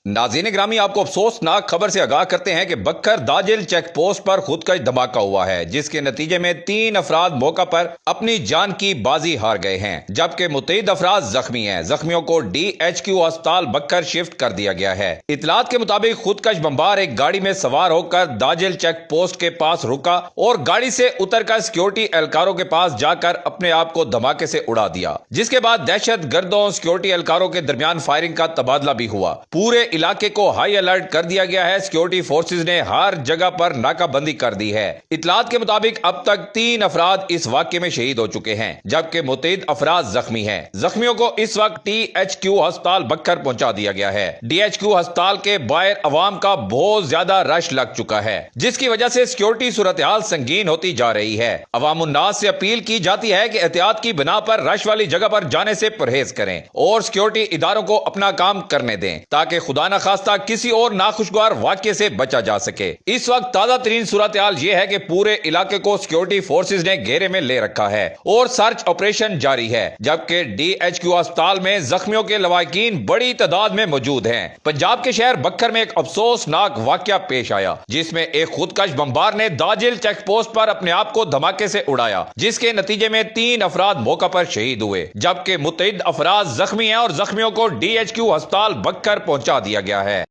नाज़रीन ग्रामी, आपको अफसोसनाक खबर से आगाह करते हैं कि बक्खर दाजिल चेक पोस्ट पर खुदकश धमाका हुआ है, जिसके नतीजे में 3 अफराद मौका पर अपनी जान की बाजी हार गए हैं, जबकि मुतअद्दिद अफराद जख्मी हैं। जख्मियों को DHQ अस्पताल बक्खर शिफ्ट कर दिया गया है। इतलात के मुताबिक खुदकश बमबार एक गाड़ी में सवार होकर दाजिल चेक पोस्ट के पास रुका और गाड़ी से उतरकर सिक्योरिटी एहलकारों के पास जाकर अपने आप को धमाके से उड़ा दिया, जिसके बाद दहशत गर्दों सिक्योरिटी एहलकारों के दरमियान फायरिंग का तबादला भी हुआ। पूरे इलाके को हाई अलर्ट कर दिया गया है। सिक्योरिटी फोर्सेज ने हर जगह पर नाकाबंदी कर दी है। इतलात के मुताबिक अब तक 3 अफराद इस वाकये में शहीद हो चुके हैं, जबकि मुतअद्दिद अफराद जख्मी हैं। जख्मियों को इस वक्त DHQ अस्पताल बक्खर पहुंचा दिया गया है। DHQ अस्पताल के बाहर अवाम का बहुत ज्यादा रश लग चुका है, जिसकी वजह से सिक्योरिटी सूरत हाल संगीन होती जा रही है। अवामुन्नास से अपील की जाती है कि एहतियात की बिना पर रश वाली जगह पर जाने से परहेज करें और सिक्योरिटी इदारों को अपना काम करने दें, ताकि खुदा न खास्ता किसी और नाखुशगवार वाकये से बचा जा सके। इस वक्त ताजा तरीन सूरत हाल यह है कि पूरे इलाके को सिक्योरिटी फोर्सेज ने घेरे में ले रखा है और सर्च ऑपरेशन जारी है, जबकि DHQ अस्पताल में जख्मियों के लवाकिन बड़ी तादाद में मौजूद हैं। पंजाब के शहर बक्खर में एक अफसोसनाक वाकया पेश आया, जिसमें एक खुदकश बमबार ने दाजिल चेक पोस्ट पर अपने आप को धमाके से उड़ाया, जिसके नतीजे में 3 अफराद मौका पर शहीद हुए, जबकि मुतअद्दिद अफराद जख्मी हैं और जख्मियों को DHQ अस्पताल बक्खर पहुंचा दिया गया है।